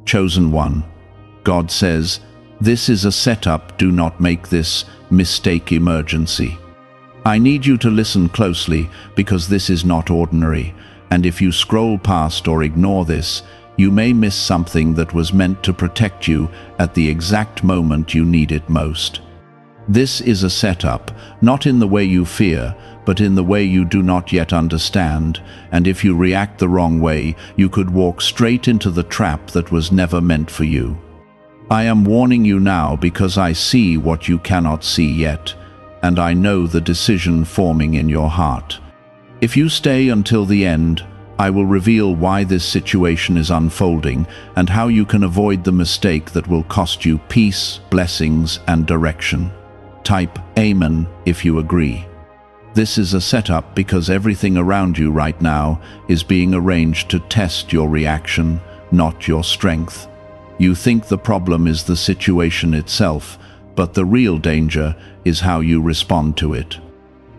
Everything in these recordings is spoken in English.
Chosen one. God says, "This is a setup, do not make this mistake emergency." I need you to listen closely because this is not ordinary, and if you scroll past or ignore this, you may miss something that was meant to protect you at the exact moment you need it most. This is a setup, not in the way you fear, but in the way you do not yet understand, and if you react the wrong way, you could walk straight into the trap that was never meant for you. I am warning you now because I see what you cannot see yet, and I know the decision forming in your heart. If you stay until the end, I will reveal why this situation is unfolding and how you can avoid the mistake that will cost you peace, blessings, and direction. Type Amen if you agree. This is a setup because everything around you right now is being arranged to test your reaction, not your strength. You think the problem is the situation itself, but the real danger is how you respond to it.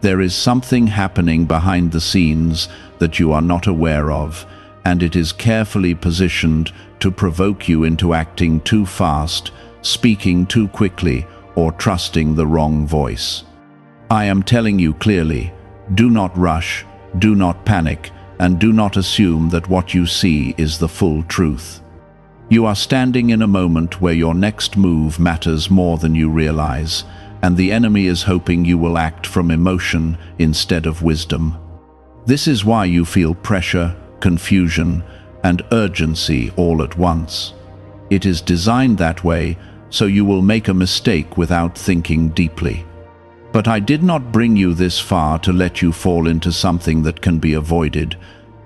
There is something happening behind the scenes that you are not aware of, and it is carefully positioned to provoke you into acting too fast, speaking too quickly, or trusting the wrong voice. I am telling you clearly, do not rush, do not panic, and do not assume that what you see is the full truth. You are standing in a moment where your next move matters more than you realize, and the enemy is hoping you will act from emotion instead of wisdom. This is why you feel pressure, confusion, and urgency all at once. It is designed that way so you will make a mistake without thinking deeply. But I did not bring you this far to let you fall into something that can be avoided,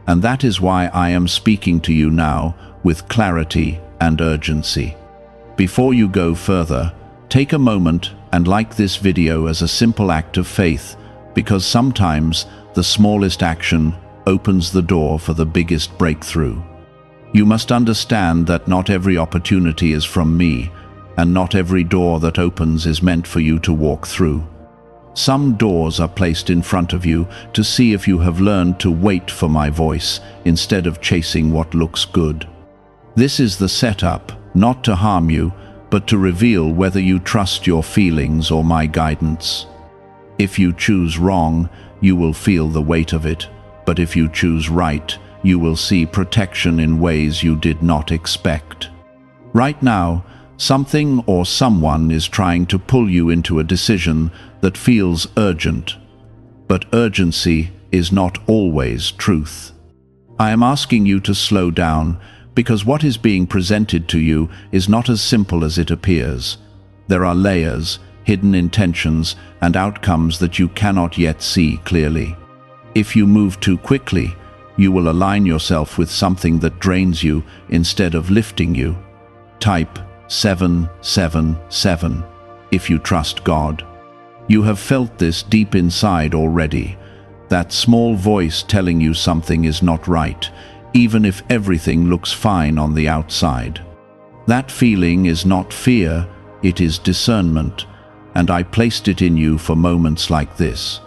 and that is why I am speaking to you now with clarity and urgency. Before you go further, take a moment and like this video as a simple act of faith, because sometimes the smallest action opens the door for the biggest breakthrough. You must understand that not every opportunity is from me, and not every door that opens is meant for you to walk through. Some doors are placed in front of you to see if you have learned to wait for my voice instead of chasing what looks good. This is the setup, not to harm you, but to reveal whether you trust your feelings or my guidance. If you choose wrong, you will feel the weight of it, but if you choose right, you will see protection in ways you did not expect. Right now, something or someone is trying to pull you into a decision that feels urgent, but urgency is not always truth. I am asking you to slow down because what is being presented to you is not as simple as it appears. There are layers, hidden intentions, and outcomes that you cannot yet see clearly. If you move too quickly, you will align yourself with something that drains you instead of lifting you. Type 777 if you trust God. You have felt this deep inside already, that small voice telling you something is not right, even if everything looks fine on the outside. That feeling is not fear, it is discernment, and I placed it in you for moments like this.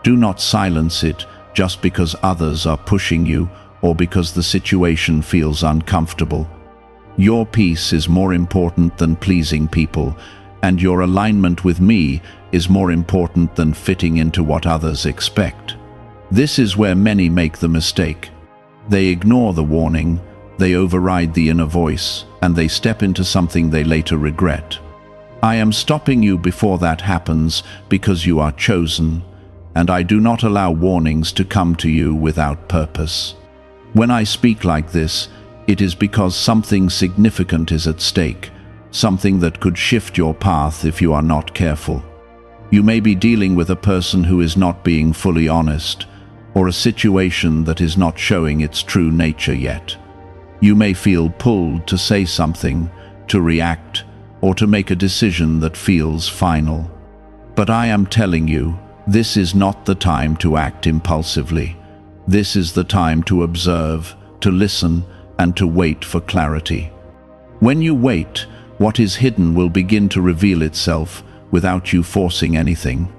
Do not silence it just because others are pushing you or because the situation feels uncomfortable. Your peace is more important than pleasing people, and your alignment with me is more important than fitting into what others expect. This is where many make the mistake. They ignore the warning, they override the inner voice, and they step into something they later regret. I am stopping you before that happens because you are chosen, and I do not allow warnings to come to you without purpose. When I speak like this, it is because something significant is at stake, something that could shift your path if you are not careful. You may be dealing with a person who is not being fully honest, or a situation that is not showing its true nature yet. You may feel pulled to say something, to react, or to make a decision that feels final. But I am telling you, this is not the time to act impulsively. This is the time to observe, to listen, and to wait for clarity. When you wait, what is hidden will begin to reveal itself without you forcing anything.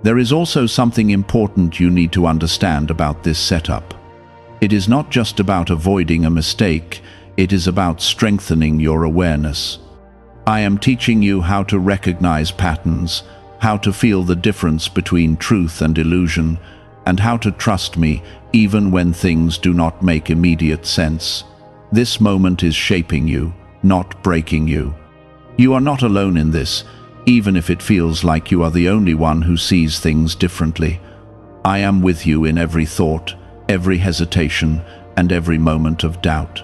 There is also something important you need to understand about this setup. It is not just about avoiding a mistake, It is about strengthening your awareness. I am teaching you how to recognize patterns, how to feel the difference between truth and illusion, and how to trust me even when things do not make immediate sense. This moment is shaping you, not breaking you. You are not alone in this, even if it feels like you are the only one who sees things differently. I am with you in every thought, every hesitation, and every moment of doubt.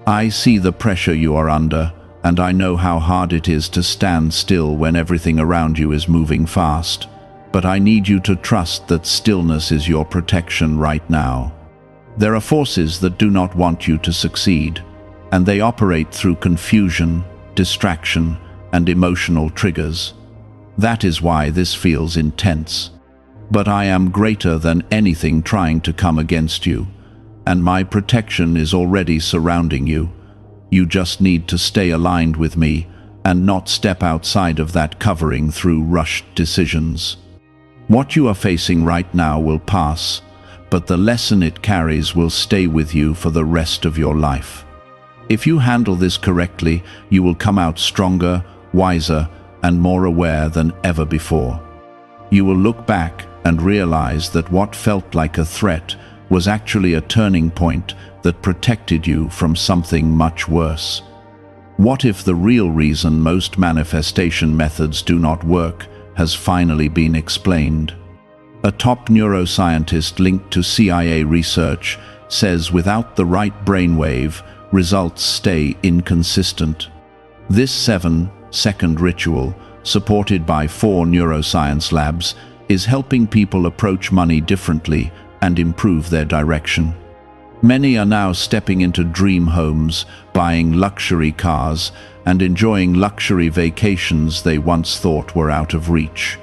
I see the pressure you are under, and I know how hard it is to stand still when everything around you is moving fast. But I need you to trust that stillness is your protection right now. There are forces that do not want you to succeed, and they operate through confusion, distraction, and emotional triggers. That is why this feels intense. But I am greater than anything trying to come against you, and my protection is already surrounding you. You just need to stay aligned with me and not step outside of that covering through rushed decisions. What you are facing right now will pass, but the lesson it carries will stay with you for the rest of your life. If you handle this correctly, you will come out stronger, wiser, and more aware than ever before. You will look back and realize that what felt like a threat was actually a turning point that protected you from something much worse. What if the real reason most manifestation methods do not work has finally been explained? A top neuroscientist linked to CIA research says without the right brainwave, results stay inconsistent. This 7-second ritual, supported by 4 neuroscience labs, is helping people approach money differently and improve their direction. Many are now stepping into dream homes, buying luxury cars, and enjoying luxury vacations they once thought were out of reach.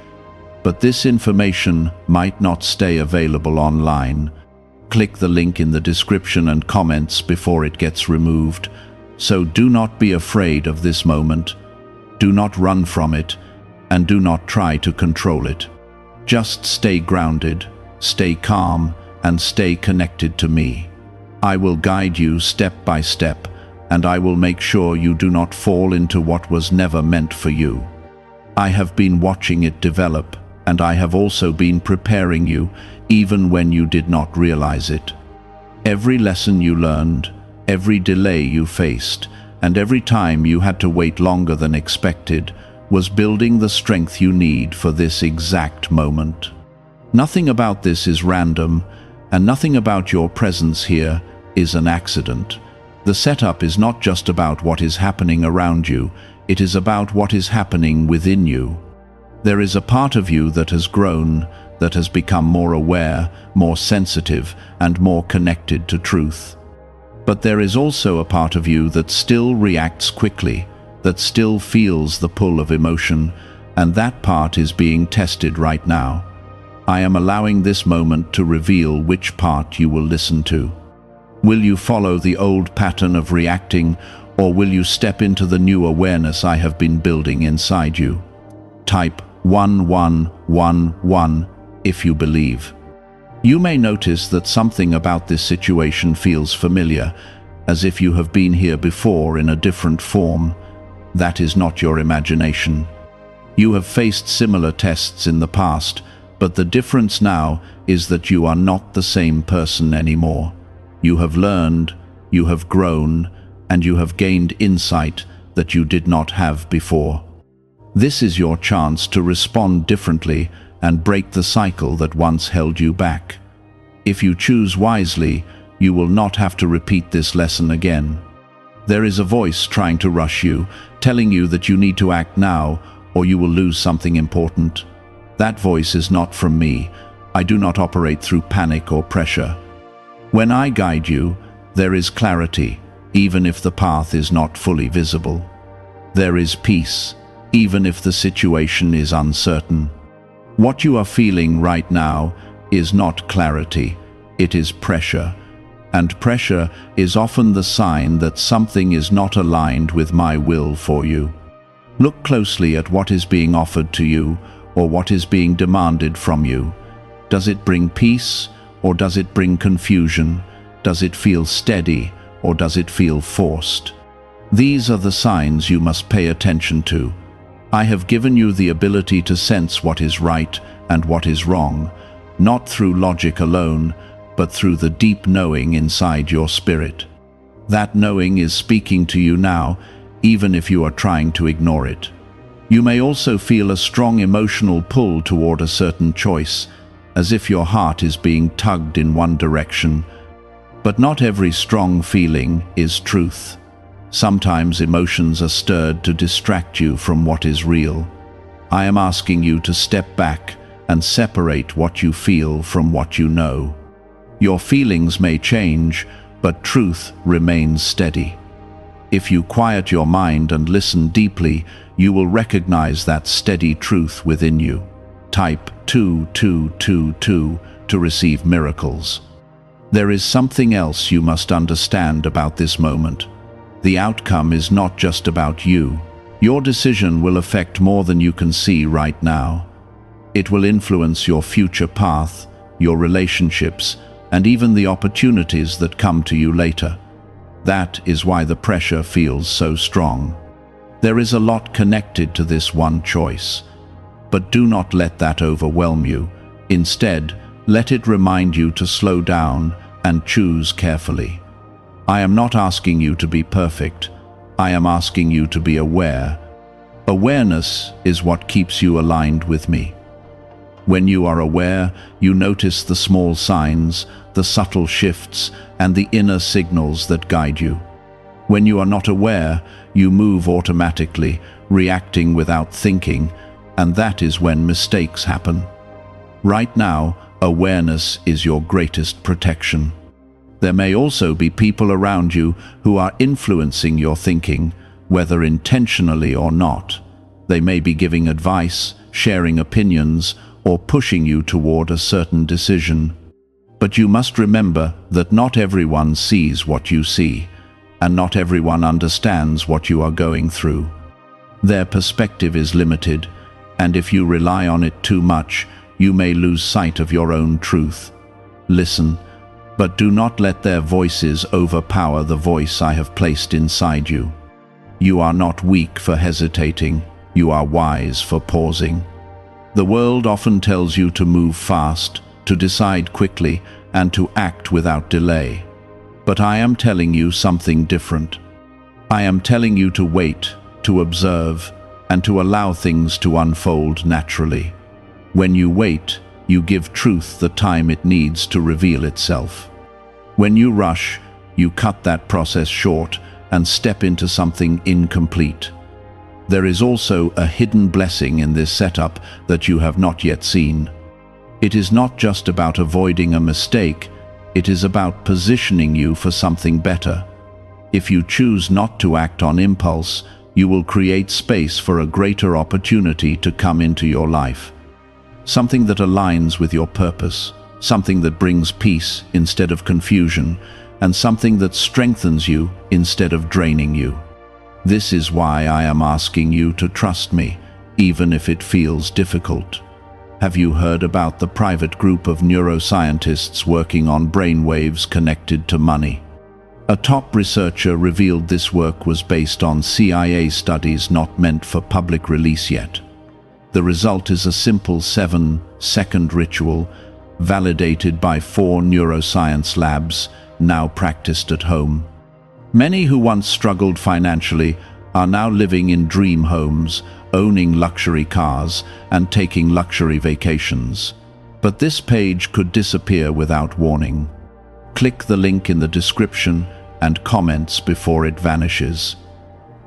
But this information might not stay available online. Click the link in the description and comments before it gets removed. So do not be afraid of this moment. Do not run from it, and do not try to control it. Just stay grounded, stay calm, and stay connected to me. I will guide you step by step, and I will make sure you do not fall into what was never meant for you. I have been watching it develop, and I have also been preparing you, even when you did not realize it. Every lesson you learned, every delay you faced, and every time you had to wait longer than expected, was building the strength you need for this exact moment. Nothing about this is random, and nothing about your presence here is an accident. The setup is not just about what is happening around you, it is about what is happening within you. There is a part of you that has grown, that has become more aware, more sensitive, and more connected to truth. But there is also a part of you that still reacts quickly, that still feels the pull of emotion, and that part is being tested right now. I am allowing this moment to reveal which part you will listen to. Will you follow the old pattern of reacting, or will you step into the new awareness I have been building inside you? Type 1111 if you believe. You may notice that something about this situation feels familiar, as if you have been here before in a different form. That is not your imagination. You have faced similar tests in the past, but the difference now is that you are not the same person anymore. You have learned, you have grown, and you have gained insight that you did not have before. This is your chance to respond differently and break the cycle that once held you back. If you choose wisely, you will not have to repeat this lesson again. There is a voice trying to rush you, telling you that you need to act now or you will lose something important. That voice is not from me. I do not operate through panic or pressure. When I guide you, there is clarity, even if the path is not fully visible. There is peace, even if the situation is uncertain. What you are feeling right now is not clarity, it is pressure. And pressure is often the sign that something is not aligned with my will for you. Look closely at what is being offered to you or what is being demanded from you. Does it bring peace or does it bring confusion? Does it feel steady or does it feel forced? These are the signs you must pay attention to. I have given you the ability to sense what is right and what is wrong, not through logic alone, but through the deep knowing inside your spirit. That knowing is speaking to you now, even if you are trying to ignore it. You may also feel a strong emotional pull toward a certain choice, as if your heart is being tugged in one direction. But not every strong feeling is truth. Sometimes emotions are stirred to distract you from what is real. I am asking you to step back and separate what you feel from what you know. Your feelings may change, but truth remains steady. If you quiet your mind and listen deeply, you will recognize that steady truth within you. Type 2222 to receive miracles. There is something else you must understand about this moment. The outcome is not just about you. Your decision will affect more than you can see right now. It will influence your future path, your relationships, and even the opportunities that come to you later. That is why the pressure feels so strong. There is a lot connected to this one choice. But do not let that overwhelm you. Instead, let it remind you to slow down and choose carefully. I am not asking you to be perfect. I am asking you to be aware. Awareness is what keeps you aligned with me. When you are aware, you notice the small signs, the subtle shifts, and the inner signals that guide you. When you are not aware, you move automatically, reacting without thinking, and that is when mistakes happen. Right now, awareness is your greatest protection. There may also be people around you who are influencing your thinking, whether intentionally or not. They may be giving advice, sharing opinions, or pushing you toward a certain decision. But you must remember that not everyone sees what you see, and not everyone understands what you are going through. Their perspective is limited, and if you rely on it too much, you may lose sight of your own truth. Listen, but do not let their voices overpower the voice I have placed inside you. You are not weak for hesitating, you are wise for pausing. The world often tells you to move fast, to decide quickly, and to act without delay. But I am telling you something different. I am telling you to wait, to observe, and to allow things to unfold naturally. When you wait, you give truth the time it needs to reveal itself. When you rush, you cut that process short and step into something incomplete. There is also a hidden blessing in this setup that you have not yet seen. It is not just about avoiding a mistake, it is about positioning you for something better. If you choose not to act on impulse, you will create space for a greater opportunity to come into your life. Something that aligns with your purpose, something that brings peace instead of confusion, and something that strengthens you instead of draining you. This is why I am asking you to trust me, even if it feels difficult. Have you heard about the private group of neuroscientists working on brainwaves connected to money? A top researcher revealed this work was based on CIA studies not meant for public release yet. The result is a simple 7-second ritual, validated by 4 neuroscience labs, now practiced at home. Many who once struggled financially are now living in dream homes, owning luxury cars, and taking luxury vacations. But this page could disappear without warning. Click the link in the description and comments before it vanishes.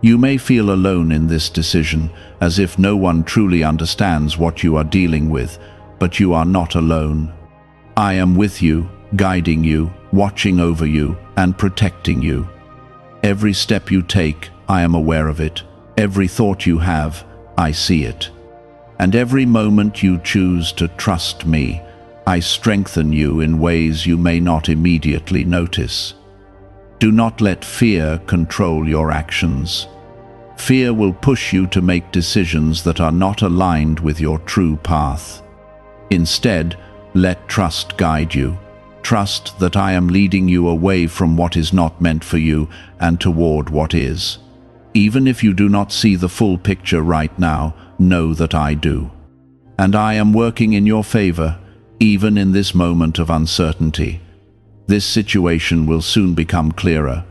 You may feel alone in this decision, as if no one truly understands what you are dealing with, but you are not alone. I am with you, guiding you, watching over you, and protecting you. Every step you take, I am aware of it. Every thought you have, I see it. And every moment you choose to trust me, I strengthen you in ways you may not immediately notice. Do not let fear control your actions. Fear will push you to make decisions that are not aligned with your true path. Instead, let trust guide you. Trust that I am leading you away from what is not meant for you and toward what is. Even if you do not see the full picture right now, know that I do. And I am working in your favor, even in this moment of uncertainty. This situation will soon become clearer.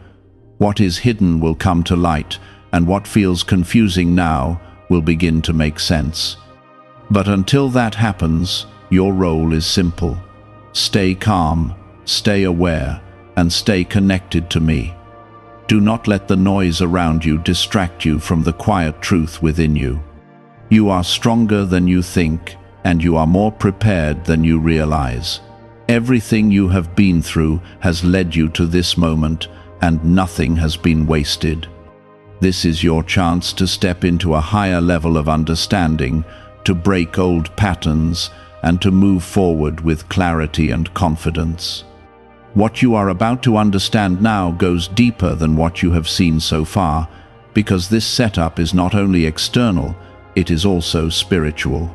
What is hidden will come to light, and what feels confusing now will begin to make sense. But until that happens, your role is simple. Stay calm, stay aware, and stay connected to me. Do not let the noise around you distract you from the quiet truth within you. You are stronger than you think, and you are more prepared than you realize. Everything you have been through has led you to this moment, and nothing has been wasted. This is your chance to step into a higher level of understanding, to break old patterns, and to move forward with clarity and confidence. What you are about to understand now goes deeper than what you have seen so far, because this setup is not only external, it is also spiritual.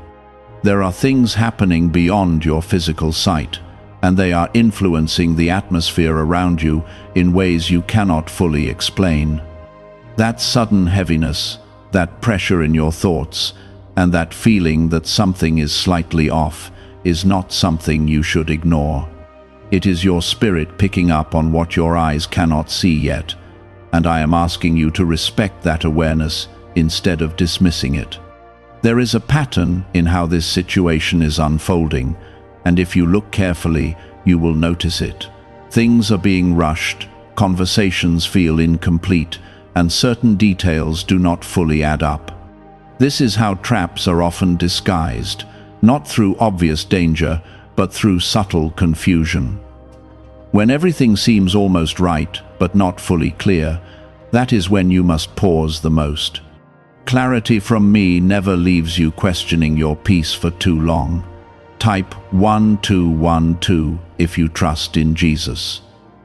There are things happening beyond your physical sight, and they are influencing the atmosphere around you in ways you cannot fully explain. That sudden heaviness, that pressure in your thoughts, and that feeling that something is slightly off is not something you should ignore. It is your spirit picking up on what your eyes cannot see yet, and I am asking you to respect that awareness instead of dismissing it. There is a pattern in how this situation is unfolding, and if you look carefully, you will notice it. Things are being rushed, conversations feel incomplete, and certain details do not fully add up. This is how traps are often disguised, not through obvious danger, but through subtle confusion. When everything seems almost right, but not fully clear, that is when you must pause the most. Clarity from me never leaves you questioning your peace for too long. Type 1212 if you trust in Jesus.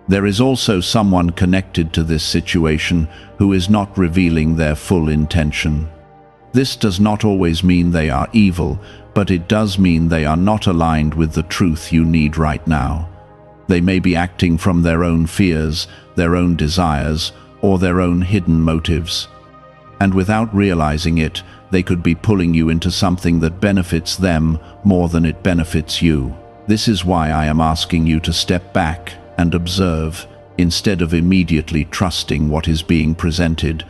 There is also someone connected to this situation who is not revealing their full intention. This does not always mean they are evil, but it does mean they are not aligned with the truth you need right now. They may be acting from their own fears, their own desires, or their own hidden motives. And without realizing it, they could be pulling you into something that benefits them more than it benefits you. This is why I am asking you to step back and observe, instead of immediately trusting what is being presented.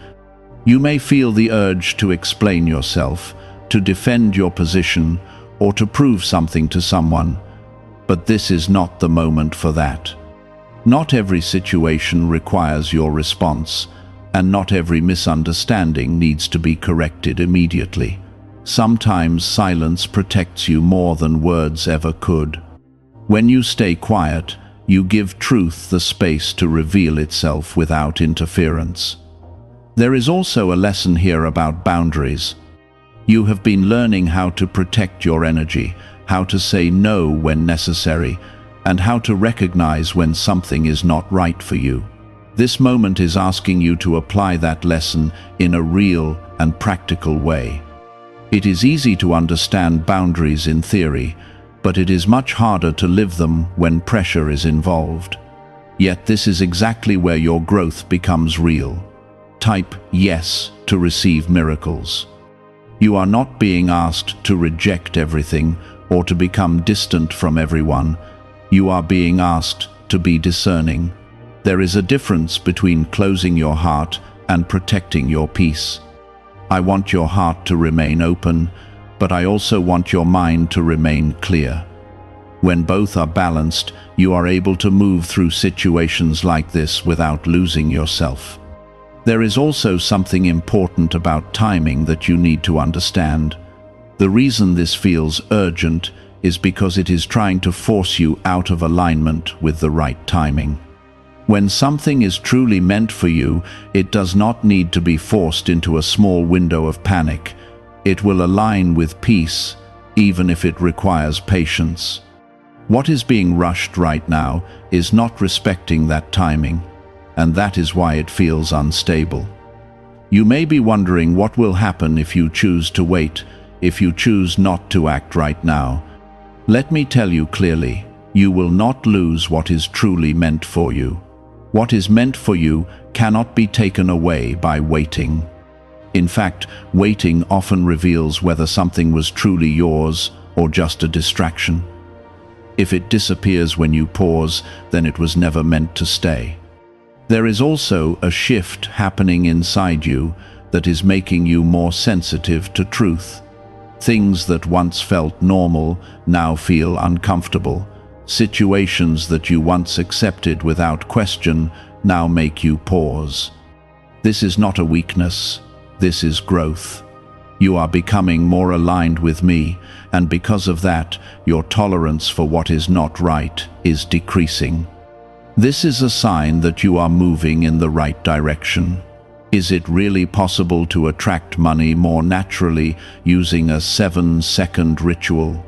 You may feel the urge to explain yourself, to defend your position, or to prove something to someone, but this is not the moment for that. Not every situation requires your response, and not every misunderstanding needs to be corrected immediately. Sometimes silence protects you more than words ever could. When you stay quiet, you give truth the space to reveal itself without interference. There is also a lesson here about boundaries. You have been learning how to protect your energy, how to say no when necessary, and how to recognize when something is not right for you. This moment is asking you to apply that lesson in a real and practical way. It is easy to understand boundaries in theory, but it is much harder to live them when pressure is involved. Yet this is exactly where your growth becomes real. Type yes to receive miracles. You are not being asked to reject everything or to become distant from everyone. You are being asked to be discerning. There is a difference between closing your heart and protecting your peace. I want your heart to remain open, but I also want your mind to remain clear. When both are balanced, you are able to move through situations like this without losing yourself. There is also something important about timing that you need to understand. The reason this feels urgent is because it is trying to force you out of alignment with the right timing. When something is truly meant for you, it does not need to be forced into a small window of panic. It will align with peace, even if it requires patience. What is being rushed right now is not respecting that timing, and that is why it feels unstable. You may be wondering what will happen if you choose to wait, if you choose not to act right now. Let me tell you clearly, You will not lose what is truly meant for you. What is meant for you cannot be taken away by waiting. In fact, waiting often reveals whether something was truly yours or just a distraction. If it disappears when you pause, then it was never meant to stay. There is also a shift happening inside you that is making you more sensitive to truth. Things that once felt normal now feel uncomfortable. Situations that you once accepted without question now make you pause. This is not a weakness. This is growth. You are becoming more aligned with me, and because of that, your tolerance for what is not right is decreasing. This is a sign that you are moving in the right direction. Is it really possible to attract money more naturally using a 7-second ritual?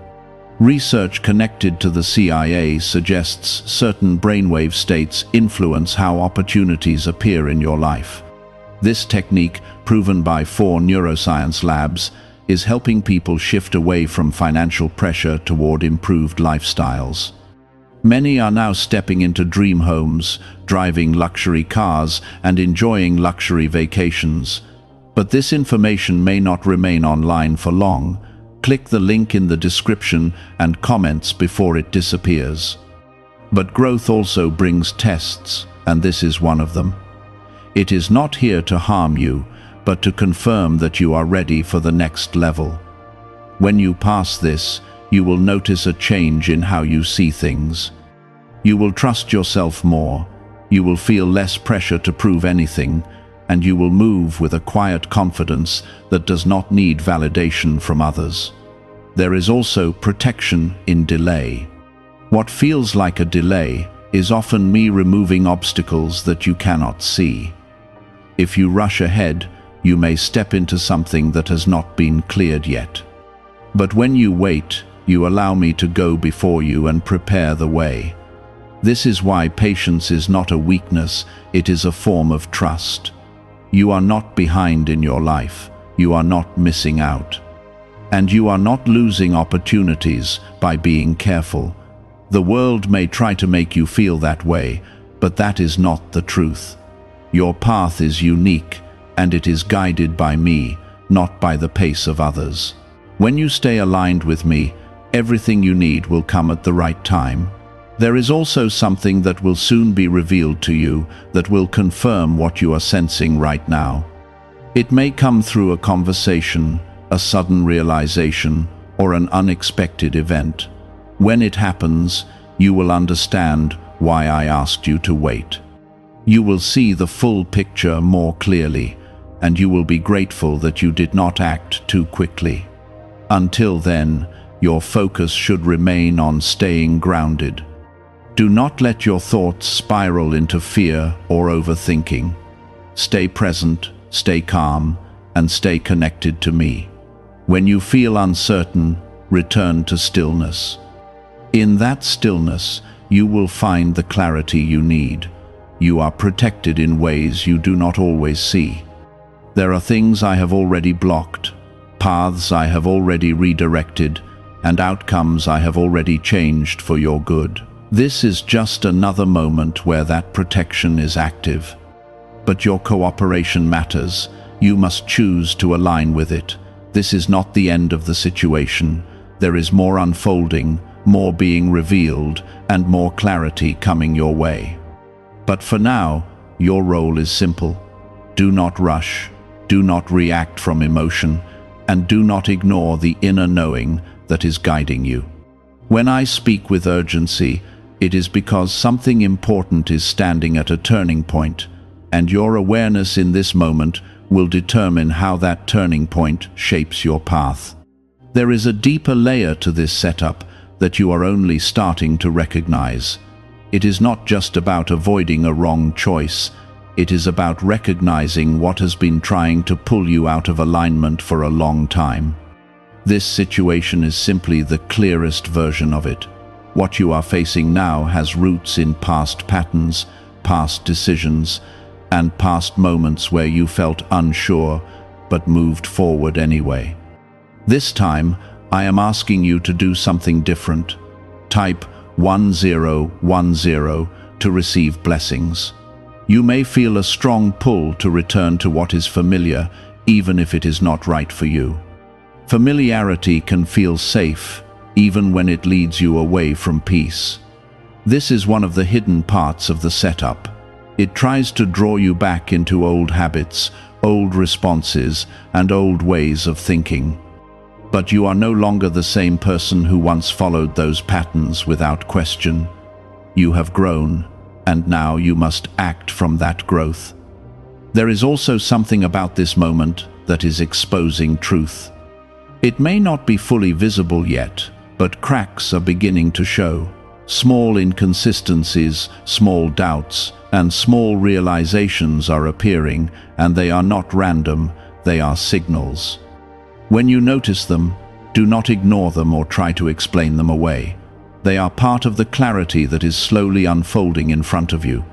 Research connected to the CIA suggests certain brainwave states influence how opportunities appear in your life. This technique, proven by 4 neuroscience labs, is helping people shift away from financial pressure toward improved lifestyles. Many are now stepping into dream homes, driving luxury cars, and enjoying luxury vacations. But this information may not remain online for long. Click the link in the description and comments before it disappears. But growth also brings tests, and this is one of them. It is not here to harm you, but to confirm that you are ready for the next level. When you pass this, you will notice a change in how you see things. You will trust yourself more, you will feel less pressure to prove anything, and you will move with a quiet confidence that does not need validation from others. There is also protection in delay. What feels like a delay is often me removing obstacles that you cannot see. If you rush ahead, you may step into something that has not been cleared yet. But when you wait, you allow me to go before you and prepare the way. This is why patience is not a weakness, it is a form of trust. You are not behind in your life, you are not missing out. And you are not losing opportunities by being careful. The world may try to make you feel that way, but that is not the truth. Your path is unique, and it is guided by me, not by the pace of others. When you stay aligned with me, everything you need will come at the right time. There is also something that will soon be revealed to you that will confirm what you are sensing right now. It may come through a conversation, a sudden realization, or an unexpected event. When it happens, you will understand why I asked you to wait. You will see the full picture more clearly, and you will be grateful that you did not act too quickly. Until then, your focus should remain on staying grounded. Do not let your thoughts spiral into fear or overthinking. Stay present, stay calm, and stay connected to me. When you feel uncertain, return to stillness. In that stillness, you will find the clarity you need. You are protected in ways you do not always see. There are things I have already blocked, paths I have already redirected, and outcomes I have already changed for your good. This is just another moment where that protection is active. But your cooperation matters. You must choose to align with it. This is not the end of the situation. There is more unfolding, more being revealed, and more clarity coming your way. But for now, your role is simple. Do not rush, do not react from emotion, and do not ignore the inner knowing that is guiding you. When I speak with urgency, it is because something important is standing at a turning point, and your awareness in this moment will determine how that turning point shapes your path. There is a deeper layer to this setup that you are only starting to recognize. It is not just about avoiding a wrong choice, it is about recognizing what has been trying to pull you out of alignment for a long time. This situation is simply the clearest version of it. What you are facing now has roots in past patterns, past decisions, and past moments where you felt unsure but moved forward anyway. This time, I am asking you to do something different. Type 1010 to receive blessings. You may feel a strong pull to return to what is familiar, even if it is not right for you. Familiarity can feel safe, even when it leads you away from peace. This is one of the hidden parts of the setup. It tries to draw you back into old habits, old responses, and old ways of thinking. But you are no longer the same person who once followed those patterns without question. You have grown, and now you must act from that growth. There is also something about this moment that is exposing truth. It may not be fully visible yet, but cracks are beginning to show. Small inconsistencies, small doubts, and small realizations are appearing, and they are not random, they are signals. When you notice them, do not ignore them or try to explain them away. They are part of the clarity that is slowly unfolding in front of you.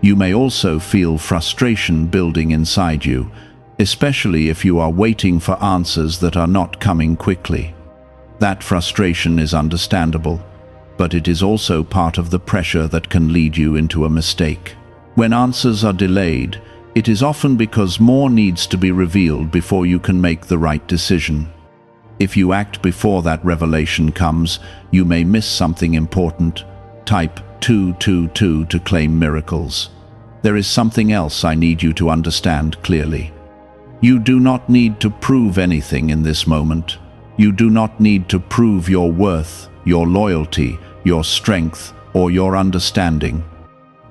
You may also feel frustration building inside you, especially if you are waiting for answers that are not coming quickly. That frustration is understandable, but it is also part of the pressure that can lead you into a mistake. When answers are delayed, it is often because more needs to be revealed before you can make the right decision. If you act before that revelation comes, you may miss something important. Type 222 to claim miracles. There is something else I need you to understand clearly. You do not need to prove anything in this moment. You do not need to prove your worth, your loyalty, your strength, or your understanding.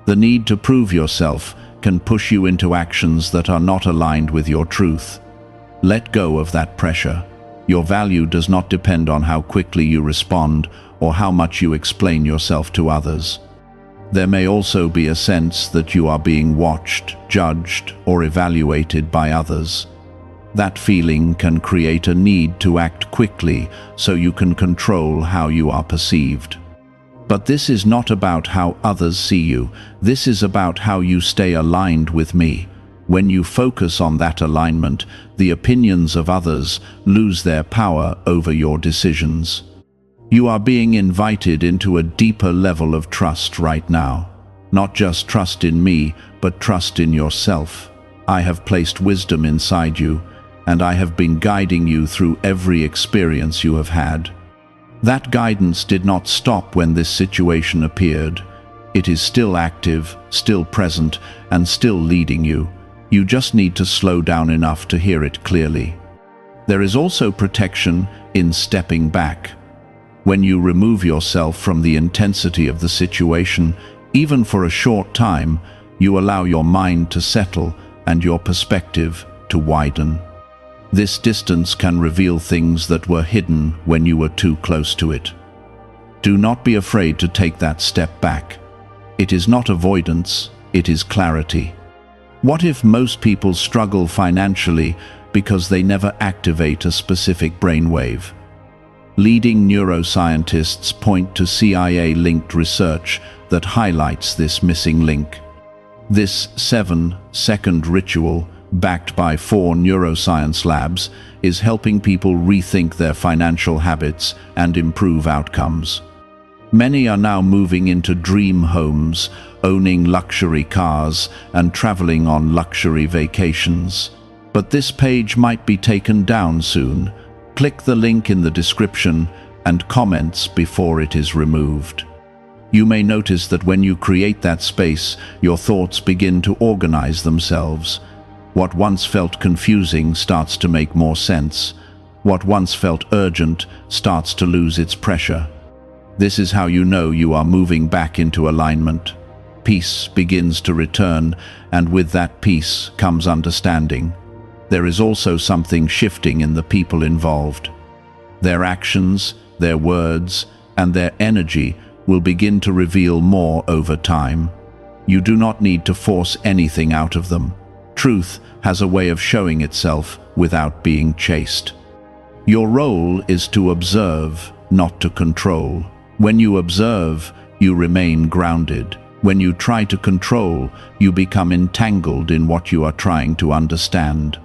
The need to prove yourself can push you into actions that are not aligned with your truth. Let go of that pressure. Your value does not depend on how quickly you respond or how much you explain yourself to others. There may also be a sense that you are being watched, judged, or evaluated by others. That feeling can create a need to act quickly so you can control how you are perceived. But this is not about how others see you. This is about how you stay aligned with me. When you focus on that alignment, the opinions of others lose their power over your decisions. You are being invited into a deeper level of trust right now. Not just trust in me, but trust in yourself. I have placed wisdom inside you, and I have been guiding you through every experience you have had. That guidance did not stop when this situation appeared. It is still active, still present, and still leading you. You just need to slow down enough to hear it clearly. There is also protection in stepping back. When you remove yourself from the intensity of the situation, even for a short time, you allow your mind to settle and your perspective to widen. This distance can reveal things that were hidden when you were too close to it. Do not be afraid to take that step back. It is not avoidance, it is clarity. What if most people struggle financially because they never activate a specific brainwave? Leading neuroscientists point to CIA-linked research that highlights this missing link. This 7-second ritual, backed by 4 neuroscience labs, is helping people rethink their financial habits and improve outcomes. Many are now moving into dream homes, owning luxury cars, and traveling on luxury vacations. But this page might be taken down soon. Click the link in the description and comments before it is removed. You may notice that when you create that space, your thoughts begin to organize themselves. What once felt confusing starts to make more sense. What once felt urgent starts to lose its pressure. This is how you know you are moving back into alignment. Peace begins to return, and with that peace comes understanding. There is also something shifting in the people involved. Their actions, their words, and their energy will begin to reveal more over time. You do not need to force anything out of them. Truth has a way of showing itself without being chased. Your role is to observe, not to control. When you observe, you remain grounded. When you try to control, you become entangled in what you are trying to understand.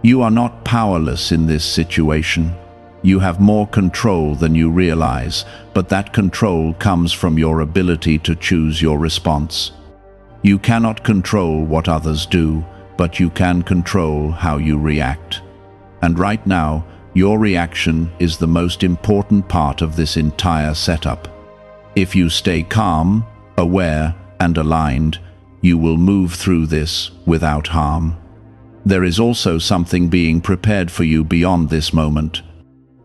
You are not powerless in this situation. You have more control than you realize, but that control comes from your ability to choose your response. You cannot control what others do, but you can control how you react. And right now, your reaction is the most important part of this entire setup. If you stay calm, aware, and aligned, you will move through this without harm. There is also something being prepared for you beyond this moment.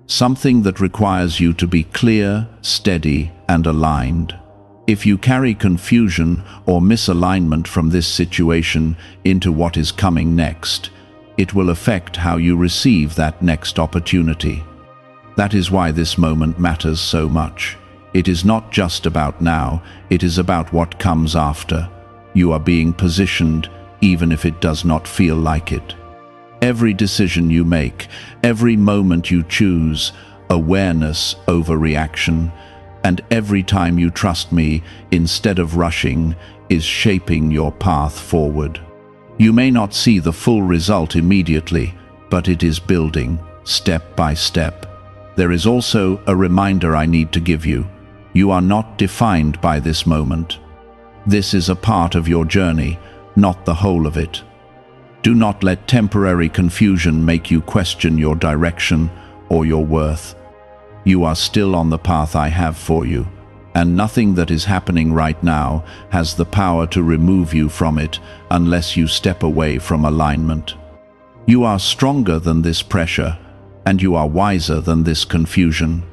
Something that requires you to be clear, steady, and aligned. If you carry confusion or misalignment from this situation into what is coming next, it will affect how you receive that next opportunity. That is why this moment matters so much. It is not just about now, it is about what comes after. You are being positioned, even if it does not feel like it. Every decision you make, every moment you choose, awareness over reaction, and every time you trust me instead of rushing, is shaping your path forward. You may not see the full result immediately, but it is building, step by step. There is also a reminder I need to give you. You are not defined by this moment. This is a part of your journey, not the whole of it. Do not let temporary confusion make you question your direction or your worth. You are still on the path I have for you, and nothing that is happening right now has the power to remove you from it unless you step away from alignment. You are stronger than this pressure, and you are wiser than this confusion.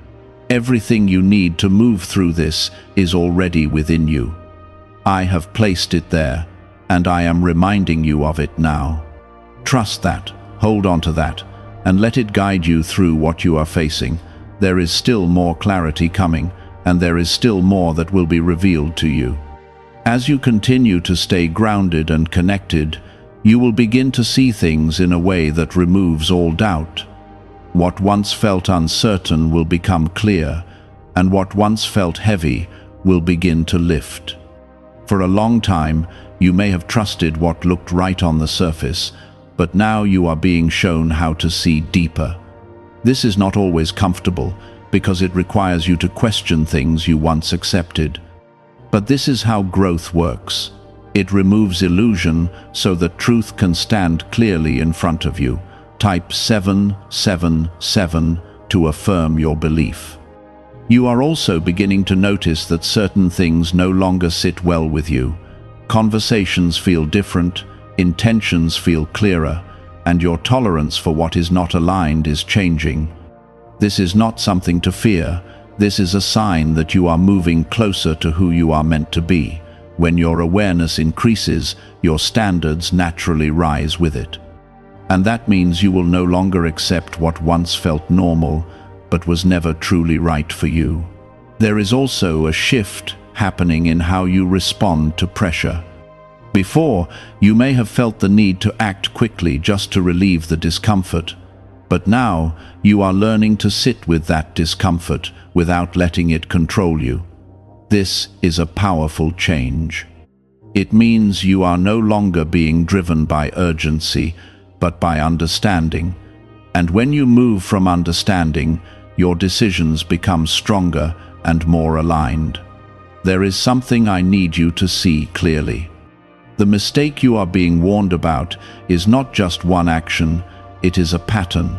Everything you need to move through this is already within you. I have placed it there, and I am reminding you of it now. Trust that, hold on to that, and let it guide you through what you are facing. There is still more clarity coming, and there is still more that will be revealed to you. As you continue to stay grounded and connected, you will begin to see things in a way that removes all doubt. What once felt uncertain will become clear, and what once felt heavy will begin to lift. For a long time, you may have trusted what looked right on the surface, but now you are being shown how to see deeper. This is not always comfortable, because it requires you to question things you once accepted. But this is how growth works. It removes illusion so that truth can stand clearly in front of you. Type 777 to affirm your belief. You are also beginning to notice that certain things no longer sit well with you. Conversations feel different, intentions feel clearer, and your tolerance for what is not aligned is changing. This is not something to fear. This is a sign that you are moving closer to who you are meant to be. When your awareness increases, your standards naturally rise with it. And that means you will no longer accept what once felt normal, but was never truly right for you. There is also a shift happening in how you respond to pressure. Before, you may have felt the need to act quickly just to relieve the discomfort, but now you are learning to sit with that discomfort without letting it control you. This is a powerful change. It means you are no longer being driven by urgency, but by understanding. And when you move from understanding, your decisions become stronger and more aligned. There is something I need you to see clearly. The mistake you are being warned about is not just one action, it is a pattern.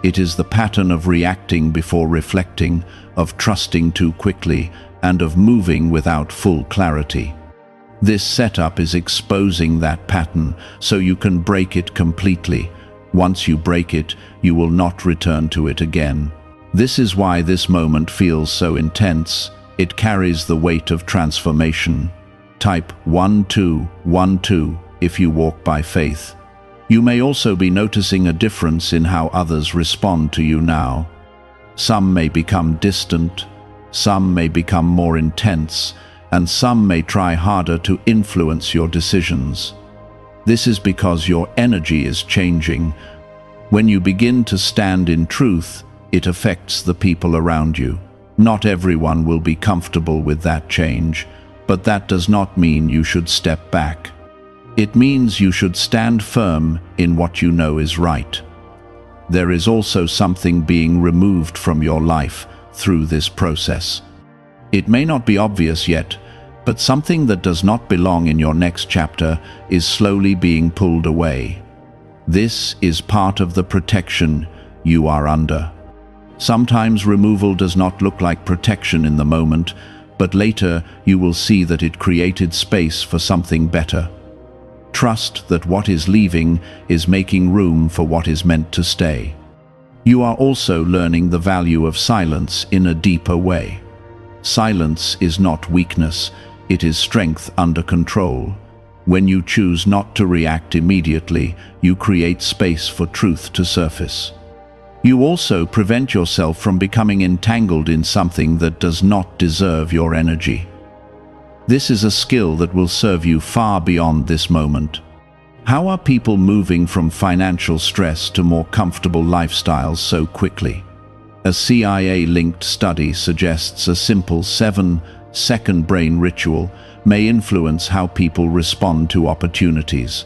It is the pattern of reacting before reflecting, of trusting too quickly, and of moving without full clarity. This setup is exposing that pattern so you can break it completely. Once you break it, you will not return to it again. This is why this moment feels so intense. It carries the weight of transformation. Type 1212 if you walk by faith. You may also be noticing a difference in how others respond to you now. Some may become distant, some may become more intense, and some may try harder to influence your decisions. This is because your energy is changing. When you begin to stand in truth, it affects the people around you. Not everyone will be comfortable with that change, but that does not mean you should step back. It means you should stand firm in what you know is right. there is also something being removed from your life through this process. It may not be obvious yet, but something that does not belong in your next chapter is slowly being pulled away. This is part of the protection you are under. Sometimes removal does not look like protection in the moment, but later you will see that it created space for something better. Trust that what is leaving is making room for what is meant to stay. You are also learning the value of silence in a deeper way. Silence is not weakness, it is strength under control. When you choose not to react immediately, you create space for truth to surface. You also prevent yourself from becoming entangled in something that does not deserve your energy. This is a skill that will serve you far beyond this moment. How are people moving from financial stress to more comfortable lifestyles so quickly? A CIA-linked study suggests a simple 7-second brain ritual may influence how people respond to opportunities.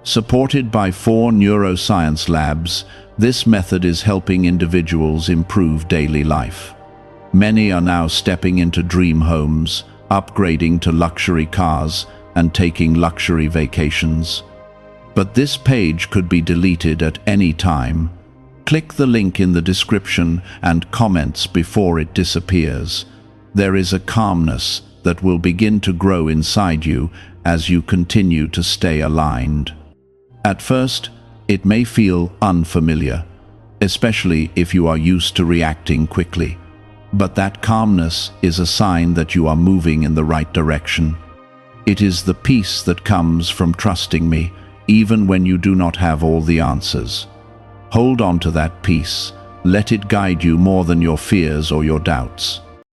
Supported by 4 neuroscience labs, this method is helping individuals improve daily life. Many are now stepping into dream homes, upgrading to luxury cars, and taking luxury vacations. But this page could be deleted at any time. Click the link in the description and comments before it disappears. There is a calmness that will begin to grow inside you as you continue to stay aligned. At first, it may feel unfamiliar, especially if you are used to reacting quickly. But that calmness is a sign that you are moving in the right direction. It is the peace that comes from trusting me, even when you do not have all the answers. Hold on to that peace. Let it guide you more than your fears or your doubts.